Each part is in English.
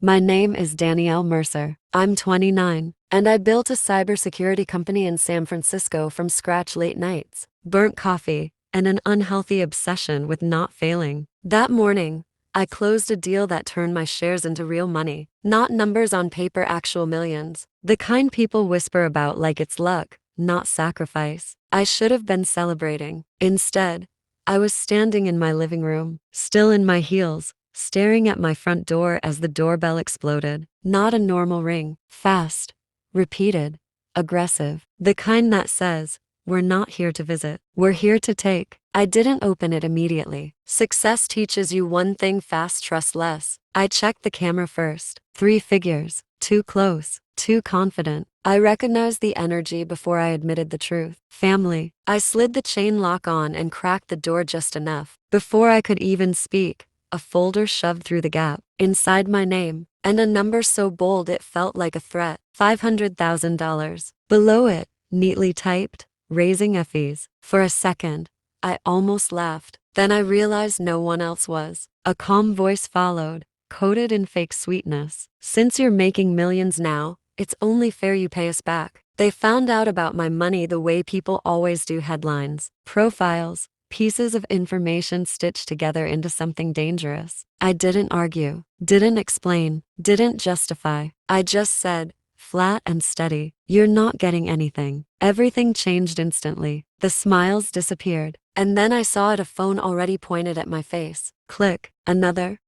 My name is Danielle Mercer. I'm 29, and I built a cybersecurity company in San Francisco from scratch. Late nights, burnt coffee, and an unhealthy obsession with not failing. That morning, I closed a deal that turned my shares into real money. Not numbers on paper, actual millions. The kind people whisper about like it's luck, not sacrifice. I should have been celebrating. Instead, I was standing in my living room, still in my heels, staring at my front door as the doorbell exploded. Not a normal ring. Fast. Repeated. Aggressive. The kind that says, "We're not here to visit. We're here to take." I didn't open it immediately. Success teaches you one thing fast, trust less. I checked the camera first. 3 figures. Too close. Too confident. I recognized the energy before I admitted the truth. Family. I slid the chain lock on and cracked the door just enough. Before I could even speak, a folder shoved through the gap. Inside, my name, and a number so bold it felt like a threat. $500,000. Below it, neatly typed, raising fees. For a second, I almost laughed. Then I realized no one else was. A calm voice followed, coated in fake sweetness. "Since you're making millions now, it's only fair you pay us back." They found out about my money the way people always do: headlines, profiles, pieces of information stitched together into something dangerous. I didn't argue, didn't explain, didn't justify. I just said, flat and steady, "You're not getting anything." Everything changed instantly. The smiles disappeared. And then I saw it, a phone already pointed at my face. Click. Another.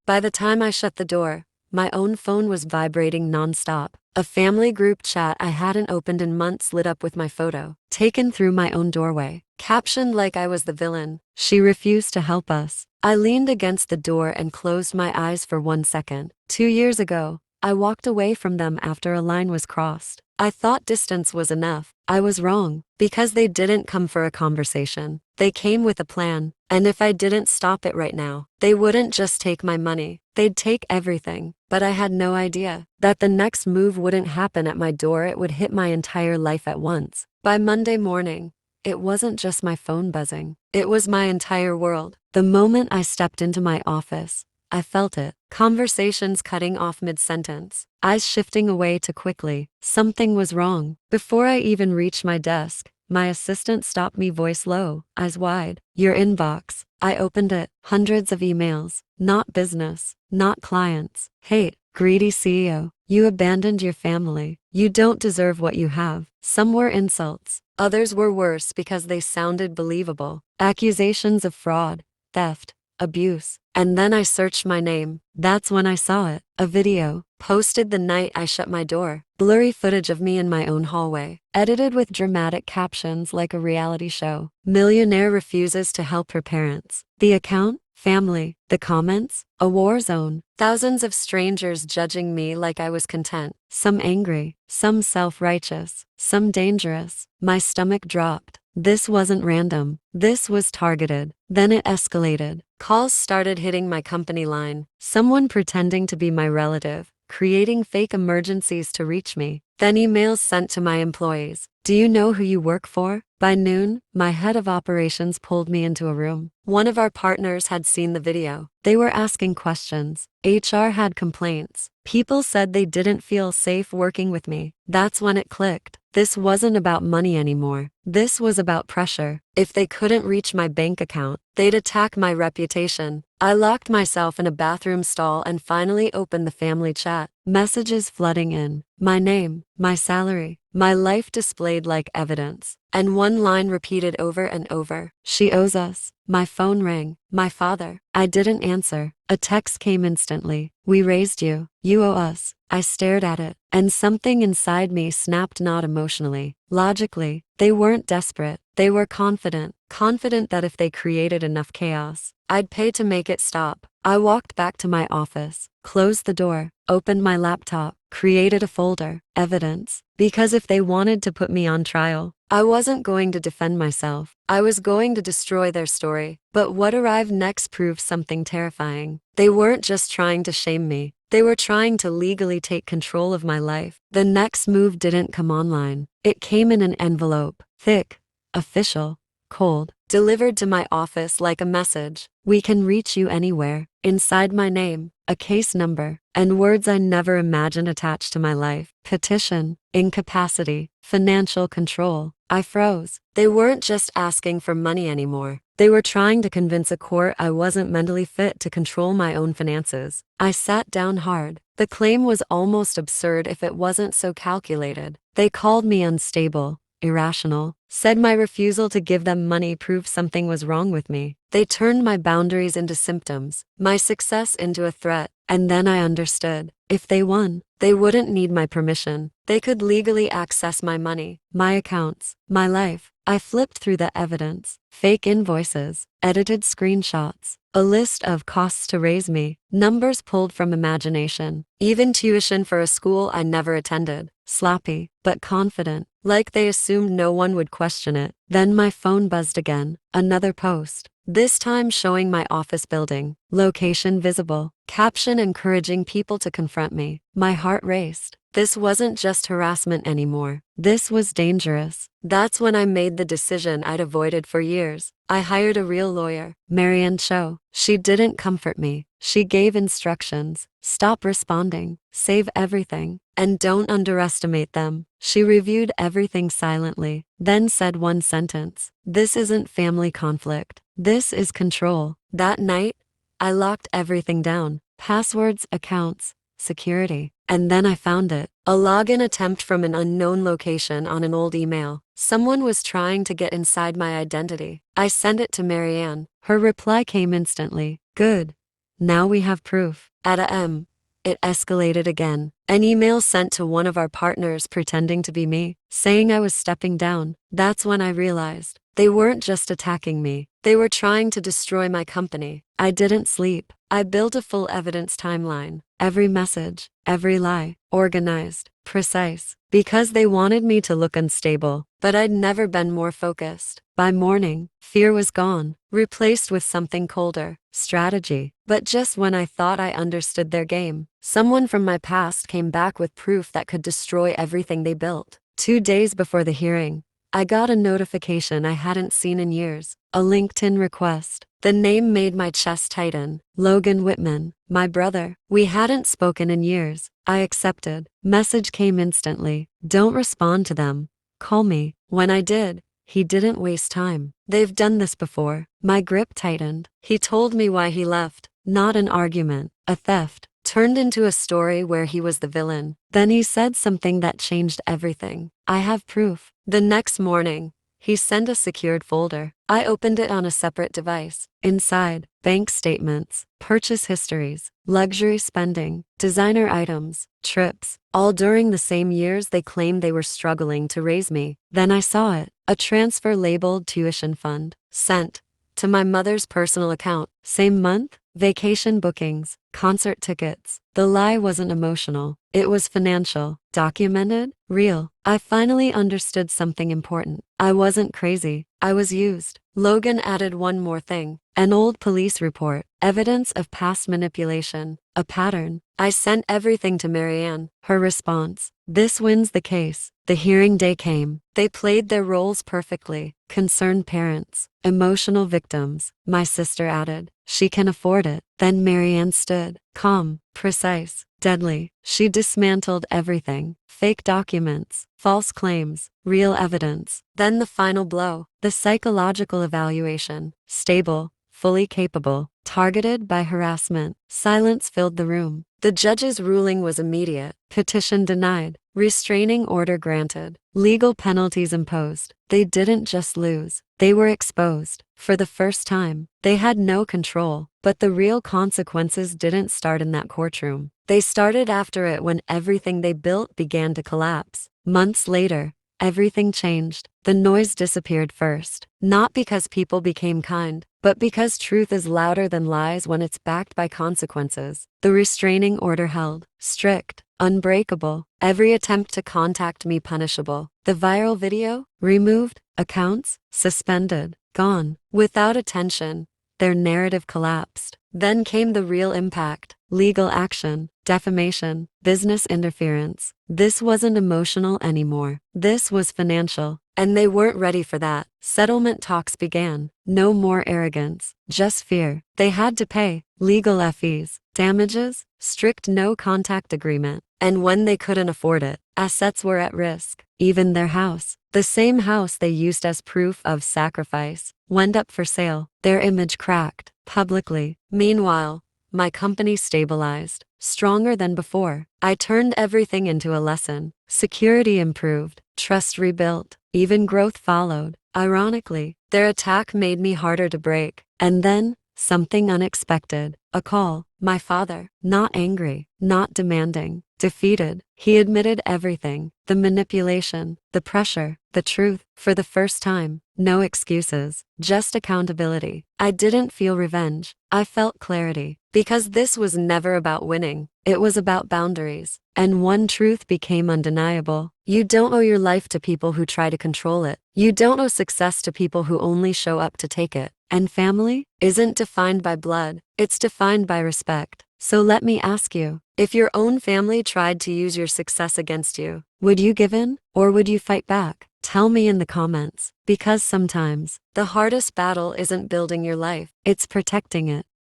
By the time I shut the door, my own phone was vibrating nonstop. A family group chat I hadn't opened in months lit up with my photo, taken through my own doorway, captioned like I was the villain. "She refused to help us." I leaned against the door and closed my eyes for 1 second. 2 years ago, I walked away from them after a line was crossed. I thought distance was enough. I was wrong, because they didn't come for a conversation. They came with a plan, and if I didn't stop it right now, they wouldn't just take my money, they'd take everything. But I had no idea that the next move wouldn't happen at my door, it would hit my entire life at once. By Monday morning, it wasn't just my phone buzzing, it was my entire world. The moment I stepped into my office, I felt it. Conversations cutting off mid-sentence, eyes shifting away too quickly. Something was wrong. Before I even reached my desk, my assistant stopped me, voice low, eyes wide. "Your inbox." I opened it. Hundreds of emails. Not business. Not clients. Hate. Greedy CEO. "You abandoned your family. You don't deserve what you have." Some were insults. Others were worse because they sounded believable. Accusations of fraud, theft, abuse. And then I searched my name. That's when I saw it. A video, posted the night I shut my door. Blurry footage of me in my own hallway, edited with dramatic captions like a reality show. "Millionaire refuses to help her parents." The account? Family. The comments? A war zone. Thousands of strangers judging me like I was content. Some angry, some self-righteous, some dangerous. My stomach dropped. This wasn't random. This was targeted. Then it escalated. Calls started hitting my company line. Someone pretending to be my relative, creating fake emergencies to reach me. Then emails sent to my employees. "Do you know who you work for?" By noon, my head of operations pulled me into a room. One of our partners had seen the video. They were asking questions. HR had complaints. People said they didn't feel safe working with me. That's when it clicked. This wasn't about money anymore. This was about pressure. If they couldn't reach my bank account, they'd attack my reputation. I locked myself in a bathroom stall and finally opened the family chat. Messages flooding in. My name, my salary, my life displayed like evidence. And one line repeated over and over: "She owes us." My phone rang. My father. I didn't answer. A text came instantly. "We raised you. You owe us." I stared at it, and something inside me snapped, not emotionally, logically. They weren't desperate. They were confident. Confident that if they created enough chaos, I'd pay to make it stop. I walked back to my office, closed the door, opened my laptop, created a folder, evidence. Because if they wanted to put me on trial, I wasn't going to defend myself. I was going to destroy their story. But what arrived next proved something terrifying. They weren't just trying to shame me. They were trying to legally take control of my life. The next move didn't come online. It came in an envelope. Thick, official, cold, delivered to my office like a message. "We can reach you anywhere." Inside, my name, a case number, and words I never imagined attached to my life. Petition, incapacity, financial control. I froze. They weren't just asking for money anymore. They were trying to convince a court I wasn't mentally fit to control my own finances. I sat down hard. The claim was almost absurd if it wasn't so calculated. They called me unstable, irrational, said my refusal to give them money proved something was wrong with me. They turned my boundaries into symptoms, my success into a threat, and then I understood. If they won, they wouldn't need my permission. They could legally access my money, my accounts, my life. I flipped through the evidence, fake invoices, edited screenshots, a list of costs to raise me, numbers pulled from imagination, even tuition for a school I never attended. Sloppy, but confident, like they assumed no one would question it. Then my phone buzzed again, another post, this time showing my office building, location visible, caption encouraging people to confront me. My heart raced. This wasn't just harassment anymore. This was dangerous. That's when I made the decision I'd avoided for years. I hired a real lawyer, Marianne Cho. She didn't comfort me. She gave instructions. Stop responding. Save everything. And don't underestimate them. She reviewed everything silently, then said one sentence. This isn't family conflict. This is control. That night, I locked everything down. Passwords, accounts, security. And then I found it. A login attempt from an unknown location on an old email. Someone was trying to get inside my identity. I sent it to Marianne. Her reply came instantly. Good. Now we have proof. At a M. It escalated again. An email sent to one of our partners pretending to be me, saying I was stepping down. That's when I realized. They weren't just attacking me. They were trying to destroy my company. I didn't sleep. I built a full evidence timeline. Every message, every lie, organized, precise, because they wanted me to look unstable. But I'd never been more focused. By morning, fear was gone, replaced with something colder, strategy. But just when I thought I understood their game, someone from my past came back with proof that could destroy everything they built. 2 days before the hearing, I got a notification I hadn't seen in years, a LinkedIn request. The name made my chest tighten. Logan Whitman, my brother. We hadn't spoken in years. I accepted. Message came instantly. Don't respond to them. Call me. When I did, he didn't waste time. They've done this before. My grip tightened. He told me why he left. Not an argument, a theft, turned into a story where he was the villain. Then he said something that changed everything. I have proof. The next morning, he sent a secured folder. I opened it on a separate device. Inside, bank statements, purchase histories, luxury spending, designer items, trips, all during the same years they claimed they were struggling to raise me. Then I saw it, a transfer labeled tuition fund, sent to my mother's personal account. Same month, vacation bookings, concert tickets. The lie wasn't emotional. It was financial, documented, real. I finally understood something important. I wasn't crazy. I was used. Logan added one more thing. An old police report, evidence of past manipulation, a pattern. I sent everything to Marianne. Her response, this wins the case. The hearing day came. They played their roles perfectly. Concerned parents, emotional victims. My sister added, she can afford it. Then Marianne stood, calm, precise, deadly. She dismantled everything. Fake documents, false claims, real evidence. Then the final blow, the psychological evaluation. Stable, fully capable, targeted by harassment. Silence filled the room. The judge's ruling was immediate. Petition denied. Restraining order granted. Legal penalties imposed. They didn't just lose. They were exposed. For the first time, they had no control. But the real consequences didn't start in that courtroom. They started after it when everything they built began to collapse. Months later, everything changed. The noise disappeared first. Not because people became kind, but because truth is louder than lies when it's backed by consequences. The restraining order held, strict, unbreakable. Every attempt to contact me punishable. The viral video, removed. Accounts, suspended, gone. Without attention, their narrative collapsed. Then came the real impact. Legal action, defamation, business interference. This wasn't emotional anymore. This was financial. And they weren't ready for that. Settlement talks began. No more arrogance, just fear. They had to pay. legal fees, damages, strict no contact agreement. And when they couldn't afford it, assets were at risk. Even their house, the same house they used as proof of sacrifice, went up for sale. Their image cracked publicly. Meanwhile, my company stabilized, stronger than before. I turned everything into a lesson. Security improved, trust rebuilt, even growth followed. Ironically, their attack made me harder to break. And then, something unexpected. A call. My father, not angry, not demanding, defeated. He admitted everything. The manipulation, the pressure, the truth. For the first time, no excuses, just accountability. I didn't feel revenge. I felt clarity. Because this was never about winning. It was about boundaries. And one truth became undeniable. You don't owe your life to people who try to control it. You don't owe success to people who only show up to take it. And family isn't defined by blood, it's defined by respect. So let me ask you, if your own family tried to use your success against you, would you give in, or would you fight back? Tell me in the comments, because sometimes the hardest battle isn't building your life, it's protecting it.